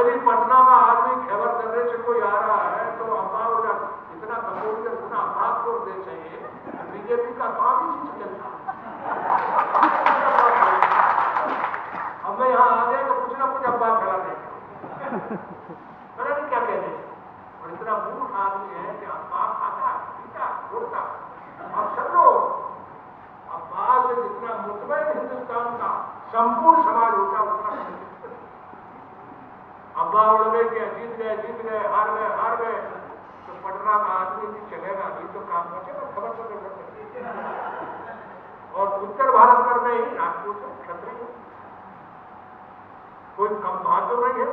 हवेली पटना में आदमी खैबर दर्रे से कोई आ रहा है तो अफवाह हो जाती, इतना कपूर के सुना अफवाह को दे चाहिए, बीजेपी का काम ही चीज चलता। अब मैं यहाँ आ गया तो कुछ ना कुछ अफवाह फैला देंगे, पता नहीं क्या कह रहे, और इतना मूर्ख आदमी है कि अफवाह खाता पीता छोड़ता। अब सब लोग अफवाह से जितना मुतमईन हिंदुस्तान का संपूर्ण समाज होता उतना अफवाह उड़ गई कि जीत गए, हार गए, तो पटना का आदमी भी चलेगा, अभी तो काम बचेगा, खबर तो नहीं सकती। और उत्तर भारत भर में ही राजपूत क्षत्रिय कोई कम बात तो नहीं है,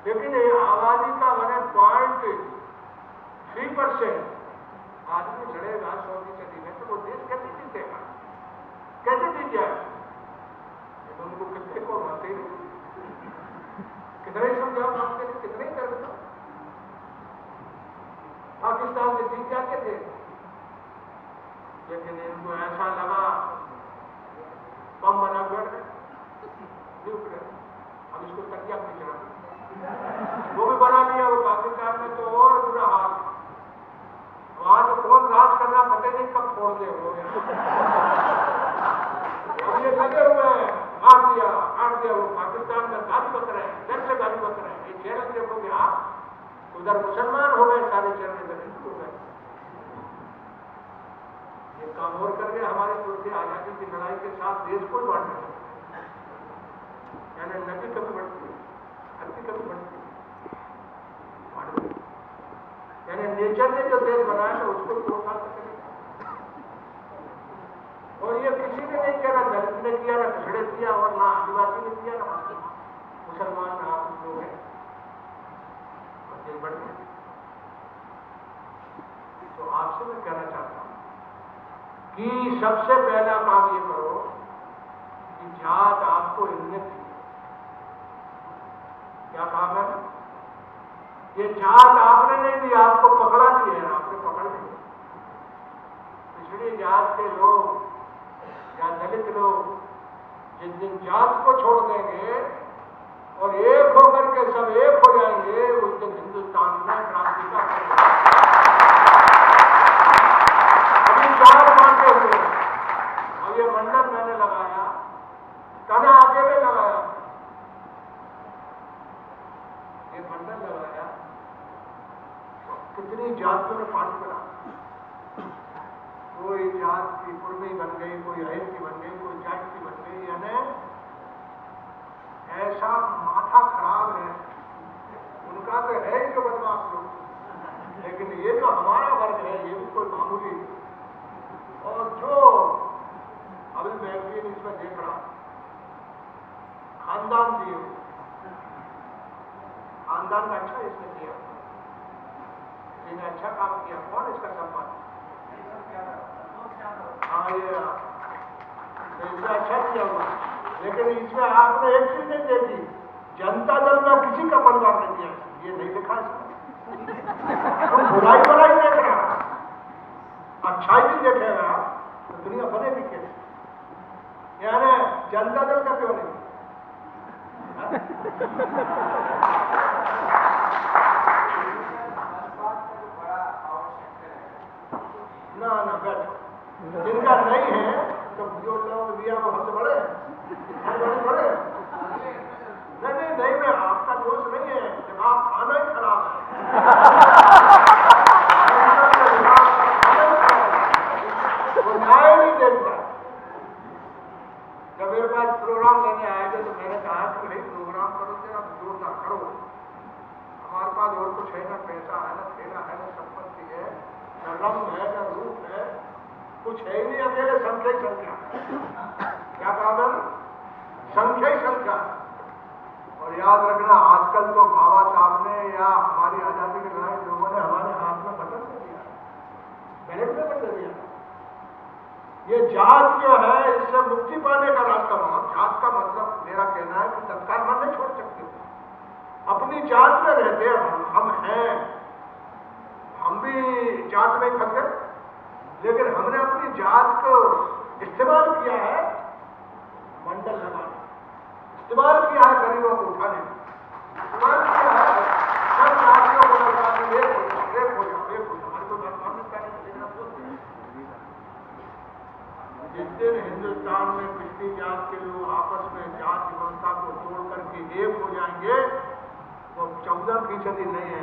लेकिन ये आबादी का मैंने 0.3% आदमी लड़ेगा 100% में, तो वो देश कैसे जीतेगा, कैसे जीत जाए? तो उनको कितने को मानते ही नहीं, कितने ही समझाओ मानते थे, कितने ही कर दो। पाकिस्तान से जीत जाते थे, लेकिन इनको ऐसा लगा बम बना कर न्यूक्लियर, अब इसको तकिया खींचना, वो भी बना लिया। वो पाकिस्तान में तो और बुरा हाल, वहां तो कौन राज करना पता नहीं कब छोड़ दे वो। अब ये लगे हुए हैं, काट दिया वो पाकिस्तान में गाली बक रहे हैं, जब से गाली बक रहे हैं। ये चैनल देखोगे आप, उधर मुसलमान हो गए सारे चैनल, इधर हिंदू हो गए। ये काम और कर गए हमारे पूर्व आजादी की लड़ाई के साथ देश को बांटने, यानी नदी कभी बढ़ती है, धरती कभी बढ़ती है, यानी नेचर ने जो देश बनाया है उसको तोड़ सकते। और ये किसी ने नहीं किया, ना दलित ने किया, ना पिछड़े किया, और ना आदिवासी ने किया, ना मुसलमान, ना आप लोग हैं, और देश बढ़ गए। तो आपसे मैं कहना चाहता हूं कि सबसे पहला काम ये करो कि जात आपको इज्जत दी। क्या काम है? ये जात आपने नहीं दी, आपको पकड़ा दी है, आपने पकड़ ली। पिछड़ी जात के लोग या दलित लोग जिस दिन जात को छोड़ देंगे और एक होकर के सब एक हो जाएंगे, उस दिन हिंदुस्तान में क्रांति का अभी 4 बातें हुए। और ये मंडप मैंने लगाया, तना अकेले लगाया, ये मंडप लगाया, कितनी जातियों ने पानी करा, कोई जात की कुर्मी बन गई, कोई अहिर की बन गई, कोई जाट की बन गई, यानी ऐसा माथा खराब है उनका तो है ही जो बदमाश लोग, लेकिन ये जो हमारा वर्ग है ये भी कोई मामूली। और जो अभी मैगजीन इसमें देख रहा, खानदान दिए, खानदान का अच्छा इसने किया, इसने अच्छा काम किया। कौन इसका सम्मान? हाँ, ये इसने अच्छा किया हुआ, लेकिन इसमें आपने एक चीज नहीं देखी, जनता दल में किसी का परिवार नहीं दिया, ये नहीं लिखा इसमें। तुम बुराई देख रहा, अच्छाई भी देखेगा तो दुनिया बनेगी कैसे? यानी जनता दल का क्यों नहीं? ना बैठो, जिनका नहीं है तो जो लोग दिया वो हमसे बड़े बड़े नहीं, मैं आपका दोष नहीं है, दिमाग खाना ही खराब है। वो न्याय नहीं देखता। जब मेरे पास प्रोग्राम लेने आएंगे तो मैंने कहा कि भाई प्रोग्राम करो, तेरा जोरदार करो, हमारे पास और कुछ है ना, पैसा है ना, खेला है ना, संपत्ति है न, रंग है न, रूप है, कुछ है ही नहीं, अकेले संख्या ही संख्या। क्या काम है? संख्या ही संख्या। और याद रखना, आजकल तो बाबा साहब ने या हमारी आजादी के लड़ाई लोगों ने हमारे हाथ में बटन दे दिया, बैलेट में बटन दे दिया। ये जात जो है इससे मुक्ति पाने का रास्ता बना। जात का मतलब मेरा कहना है कि तत्काल मन नहीं छोड़ सकते, अपनी जात में रहते हैं, हम हैं, हम भी जात में फंस गए, लेकिन हमने अपनी जात को इस्तेमाल किया है मंडल लगाने, इस्तेमाल किया है गरीबों को उठाने, इस्तेमाल हिंदुस्तान में पिछड़ी जात के लोग आपस में जात व्यवस्था को तोड़ करके एक हो जाएंगे, वो 14% नहीं है।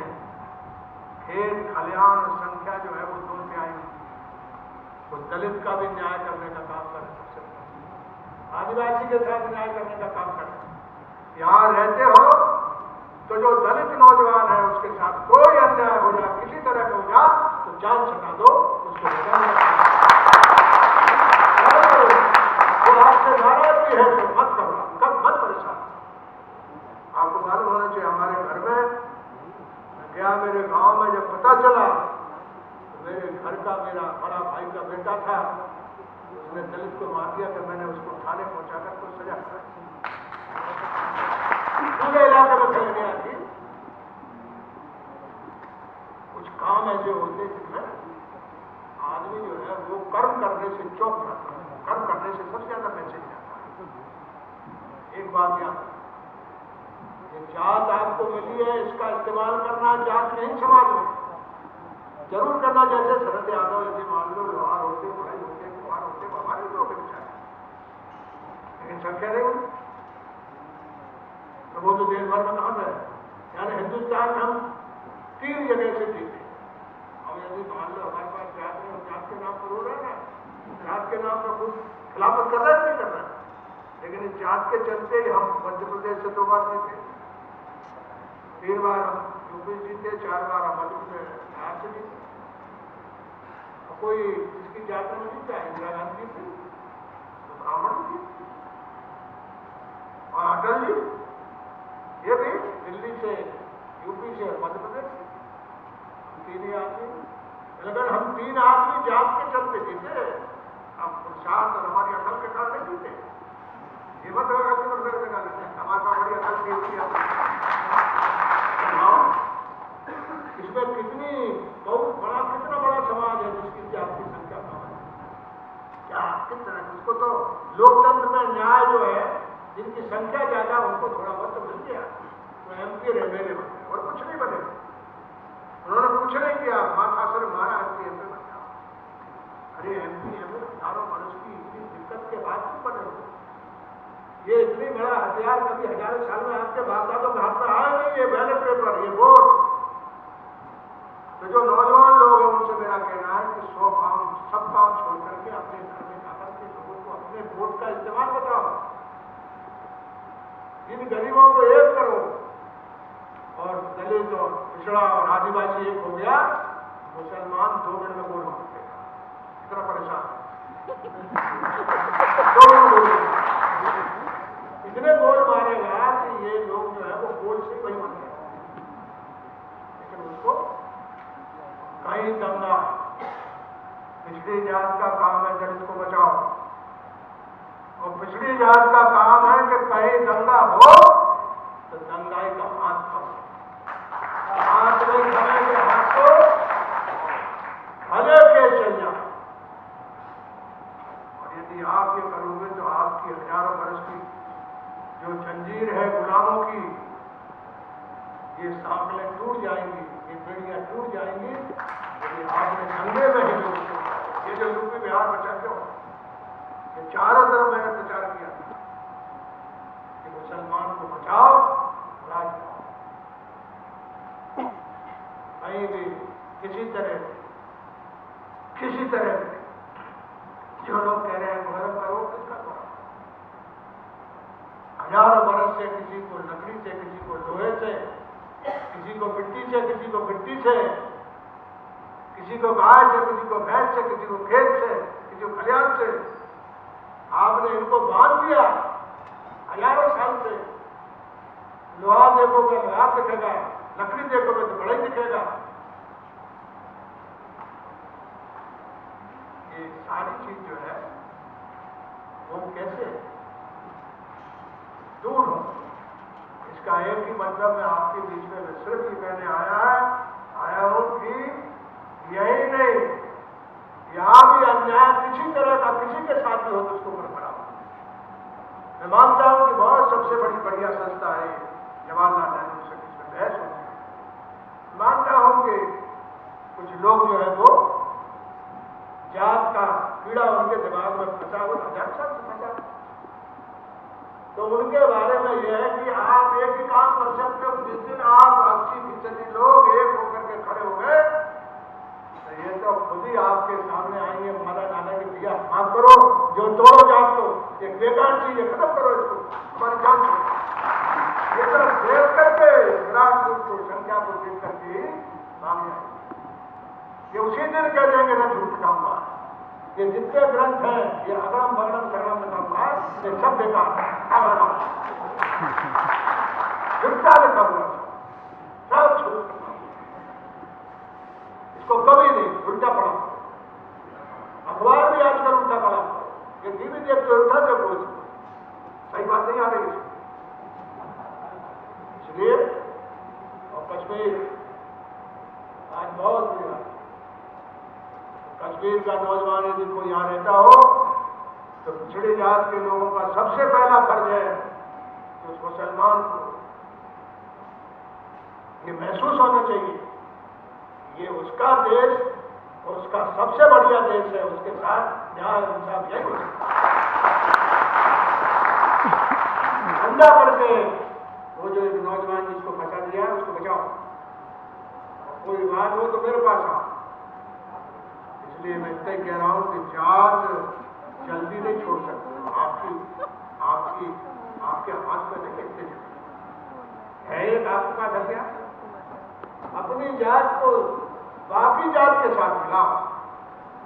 खेत खलियान संख्या जो है वो 2/3, वो दलित का भी न्याय करने का काम करें, सबसे पहले आदिवासी के साथ न्याय करने का काम करें। यहाँ रहते हो तो जो दलित नौजवान है उसके साथ कोई अन्याय हो जाए, किसी तरह का हो जाए तो जान छुटा दो, उसको वो आपसे नाराज भी है तो मत करना, कब मत परेशान। आपको मालूम होना चाहिए, हमारे घर में गया, मेरे गांव में जब पता चला, मेरे घर का मेरा बड़ा भाई का बेटा था, उसने दलित को मार दिया, तो मैंने उसको थाने पहुंचाकर कोई सजा कराई। पूरे इलाके में खबर नहीं आती। कुछ काम ऐसे होते जिसमें आदमी जो है वो कर्म करने से चौंक जाता है, कर्म करने से सबसे ज्यादा मैसेज जाता है। एक बात याद, ये जात आपको मिली है, इसका इस्तेमाल करना जात नहीं समाज में जरूर करना। जैसे शरद यादव यदि मान लो लोहार होते, पढ़ाई होते, कुमार होते, हमारे लोग बेचारे, लेकिन संख्या नहीं हुई तो वो तो देश भर में कहां है। यानी हिंदुस्तान में हम 3 जगह से जीते। अब यदि मान लो हमारे पास जात नहीं, जात के नाम पर हो रहा है ना, जात के नाम पर कुछ खिलाफत कर रहा है नहीं कर रहा है, लेकिन इस जात के चलते ही हम मध्य प्रदेश से 2 बार जीते, 3 बार हम यूपी जीते, 4 बार हम मध्य प्रदेश बिहार से जीते। कोई जिसकी जात में जीता, इंदिरा गांधी थी तो ब्राह्मण थी, और अटल जी ये भी दिल्ली से, यूपी से, मध्य प्रदेश, 3 ही आदमी। अगर हम 3 आदमी जात के चलते जीते, अब प्रसाद और हमारी अकल के कारण नहीं जीते। ये मत होगा कि हमारे पास बड़ी अकल थी। इसमें कितनी बहुत बड़ा, कितना बड़ा समाज है जिसकी जात की संख्या कम है। क्या किस तरह उसको तो लोकतंत्र में न्याय जो है, जिनकी संख्या ज्यादा उनको थोड़ा बहुत तो मिल गया, तो MP और MLA बने और कुछ नहीं बने। उन्होंने कुछ नहीं किया, माथा सर मारा MP बन गया। अरे MP MLA 18 वर्ष की इतनी दिक्कत के बाद क्यों बने हो? ये इतनी बड़ा हथियार कभी हजारों साल में आपके बाप दादों के हाथ में आया नहीं, ये बैलेट पेपर, ये वोट। तो जो नौजवान लोग हैं उनसे मेरा कहना है कि 100 काम, सब काम छोड़ करके अपने घर में जाकर के लोगों को अपने वोट का इस्तेमाल बताओ, इन गरीबों को एक करो, और दलित और पिछड़ा और आदिवासी एक हो गया, मुसलमान 2 मिनट में गोल मार देगा, इतना परेशान इतने गोल मारेगा कि ये लोग जो है वो गोल से वही बन गए। लेकिन उसको कहीं दंगा, पिछड़ी जात का काम है दलित को बचाओ, और पिछड़ी जात का काम है कि कहीं दंगा हो तो दंगाई का हाथ थमो, हाथ नहीं थमेंगे, हाथ को भले के चल जाए। और यदि आप ये करोगे तो आपकी हजारों वर्ष की जो जंजीर है गुलामों की, ये सांकलें टूट जाएंगी, ये बेड़ियां टूट जाएंगी। यदि आपने दंगे में ही लोग, ये जो यूपी बिहार बचाते हो, ये चारों तरफ मैंने प्रचार किया कि मुसलमान को बचाओ, राज पाओ, कहीं भी किसी तरह जो लोग कह रहे हैं मुहर्रम करो, किसका करो? हजारों बरस से किसी को लकड़ी से, किसी को लोहे से, किसी को मिट्टी से, किसी को मिट्टी से, किसी को गाय से, किसी को भैंस से, किसी को खेत से, किसी को खलियान से, आपने इनको बांध दिया हजारों साल से। लोहा देखोगे लोहा दिखेगा, लकड़ी देखोगे तो बड़ा ही दिखेगा। ये सारी चीज जो है वो कैसे दूर हो, इसका एक ही मतलब मैं आपके बीच में सिर्फ ये कहने आया हूं कि यही नहीं, यहां भी अन्याय किसी तरह का किसी के साथ भी हो तो उसको बरकरार। मैं मानता हूं कि बहुत सबसे बड़ी बढ़िया संस्था है जवाहरलाल नेहरू से इसमें बहस होती है। मानता हूं कि कुछ लोग जो है वो जात का कीड़ा उनके दिमाग में फंसा, वो 1000 साल से फंसा। तो उनके बारे में यह है कि आप एक ही काम कर सकते हो। जिस दिन आप 80% लोग एक होकर के खड़े हो गए तो ये तो खुद ही आपके सामने आएंगे, माला डाला कि भैया माफ करो, जो तोड़ो जात को, एक बेकार चीज है, खत्म करो इसको, हमारी जान को। ये तो देख करके विराट रूप को, संख्या को देख करके सामने आएंगे। ये उसी दिन कह देंगे ना झूठ खाऊंगा, ये जितने ग्रंथ हैं, ये अगड़म बगड़म शरणम लिखा, ये सब बेकार है, झूठा लिखा हुआ सब झूठ। इसको कभी नहीं उल्टा पड़ा, अखबार भी आजकल उल्टा पड़ा, ये टीवी देखते उल्टा देखो, सही बात नहीं आ रही। इसलिए और कश्मीर आज बहुत बुरी बात, कश्मीर का नौजवान यदि कोई यहाँ रहता हो तो पिछड़ी जात के लोगों का सबसे पहला फर्ज है कि उस मुसलमान को ये महसूस होना चाहिए ये उसका देश और उसका सबसे बढ़िया देश है, उसके साथ न्याय इंसाफ यही हो सकता है। धंधा करके वो जो एक नौजवान जिसको फंसा दिया है उसको बचाओ, कोई बात हो तो मेरे पास आओ। इसलिए मैं इतना कह रहा हूं कि जात जल्दी नहीं छोड़ सकते, आपके हाथ में नहीं इतने है। एक आपके पास हथियार, अपनी जात को बाकी जात के साथ मिलाओ,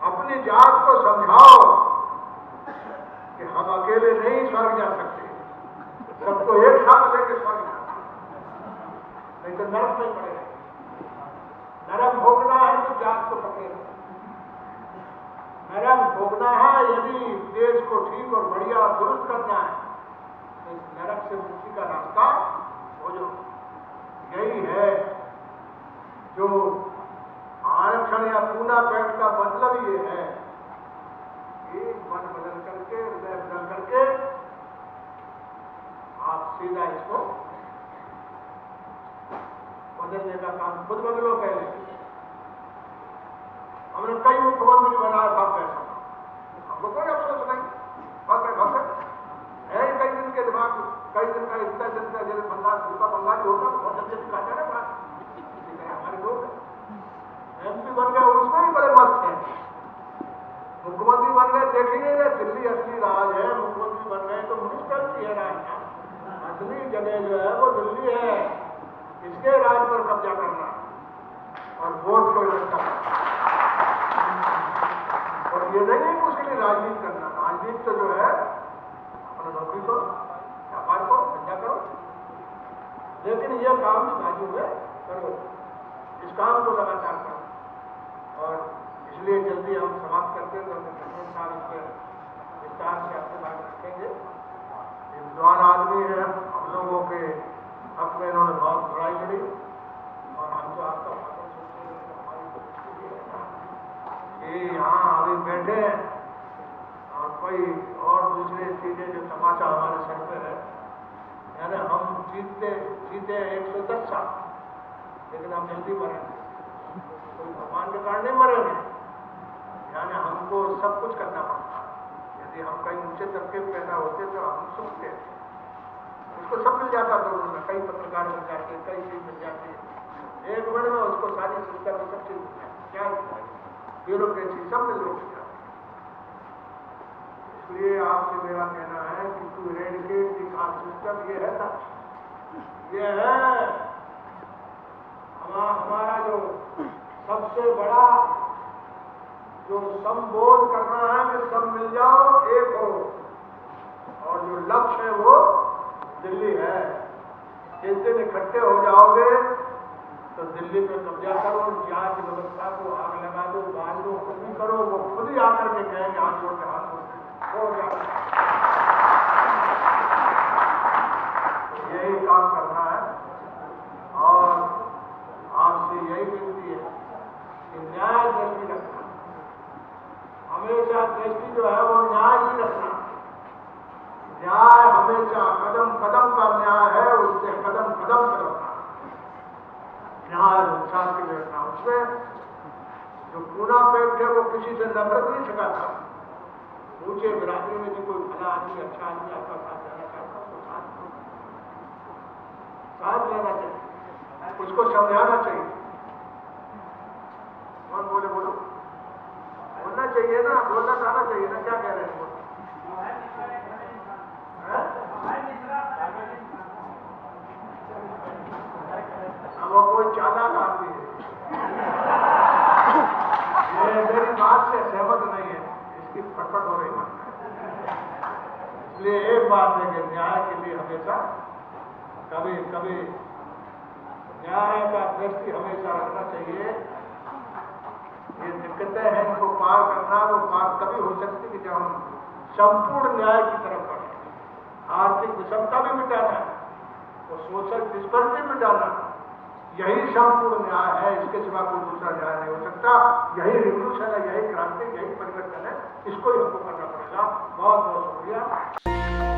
अपनी जात को समझाओ कि हम अकेले नहीं स्वर्ग जा सकते, सबको एक साथ लेकर स्वर्ग जा, नहीं तो नरक नहीं पड़ेगा। नरक भोगना है तो जात को पकड़ेगा, नरक भोगना है यदि देश को ठीक और बढ़िया दुरुस्त करना है तो इस नरक से मुक्ति का रास्ता हो जो यही है। जो आरक्षण या पूना पैठ का मतलब ये है कि मन बदल करके, हृदय बदल करके आप सीधा इसको बदलने का काम खुद बदलो। पहले हमने कई मुख्यमंत्री बनाया, भाग गए, हमको कोई अफसोस नहीं, भाग गए है। कई दिन के दिमाग, कई दिन का इतना दिन का जैसे बंगाली होता तो बहुत जल्दी दिखाता है बात, हमारे लोग एमपी बन गए उसमें ही बड़े मस्त हैं, मुख्यमंत्री बन गए देखेंगे दिल्ली असली राज है, मुख्यमंत्री बन गए तो मिनिस्टर की है राज, असली जगह जो है वो दिल्ली है, इसके राज पर कब्जा करना और वोट को इकट्ठा करना। और ये नहीं है कि उसके लिए राजनीति करना, राजनीति तो जो है अपना नौकरी करो, व्यापार करो, धंधा करो, लेकिन ये काम भी बाजू में करो, इस काम को लगातार करो। और इसलिए जल्दी हम समाप्त करते हैं तो हम साल इस पर विस्तार से आपसे बात रखेंगे। विद्वान आदमी है, हम लोगों के हक में इन्होंने बहुत लड़ाई लड़ी और हम तो आपका फादर सोचते हैं कि हमारी कि यहाँ अभी बैठे हैं और कोई और दूसरी चीजें जो तमाशा हमारे सर पे है, यानी हम जीते 110 साल, लेकिन हम जल्दी मरेंगे, कोई भगवान के कारण नहीं मरेंगे, यानी हमको सब कुछ करना पड़ता है। यदि हम कहीं ऊंचे तबके में पैदा होते तो हम सुखते, उसको सब मिल जाता दौड़ में, कई पत्रकार मिल जाते, कई चीज मिल जाती, एक मिनट में उसको सारी सिस्टम में सब चीज मिल जाती, क्या ब्यूरोक्रेसी सब मिल जाती। इसलिए आपसे मेरा कहना है कि to eradicate the caste system, ये है ना, ये है हमारा जो सबसे बड़ा जो संबोध करना है कि सब मिल जाओ, एक हो, और जो लक्ष्य है वो दिल्ली है। जिस दिन इकट्ठे हो जाओगे तो दिल्ली पे कब्जा करो, जांच व्यवस्था को आग लगा दो, बाल दो, कुछ भी करो, वो खुद ही आकर के कहेंगे हाथ जोड़ के, हाथ जोड़ के हो जाओ। यही काम करना है और आपसे यही विनती है कि न्याय दृष्टि रखना, हमेशा दृष्टि जो है वो न्याय की रखना। न्याय हमेशा कदम कदम का न्याय है, उससे कदम कदम पे रखना, न्याय इंसाफ की रखना। उसमें जो पूना पेट है वो किसी से नफरत नहीं सिखाता, ऊंचे बिरादरी में जो कोई भला आदमी, अच्छा आदमी आपका साथ लेना चाहता है, उसको साथ लेना चाहिए, उसको समझाना चाहिए। कौन बोले? बोलो, बोलना चाहिए ना, बोलना तो आना चाहिए ना। क्या कह रहे हैं? बोलो। वो कोई चालाक आदमी है, ये मेरी बात से सहमत नहीं है, इसकी फटफट हो रही है। इसलिए एक बात है कि न्याय के लिए हमेशा कभी कभी न्याय का दृष्टि हमेशा रखना चाहिए। ये दिक्कतें हैं, इनको पार करना, वो पार तभी हो सकती है कि जब हम संपूर्ण न्याय की तरफ बढ़ें। आर्थिक विषमता भी मिटाना है, वो सोशल डिस्पर्टी मिटाना, यही संपूर्ण न्याय है। इसके सिवा कोई दूसरा न्याय नहीं हो सकता। यही रिवोल्यूशन है, यही क्रांति, यही परिवर्तन है। इसको ही हमको करना पड़ेगा। बहुत बहुत शुक्रिया।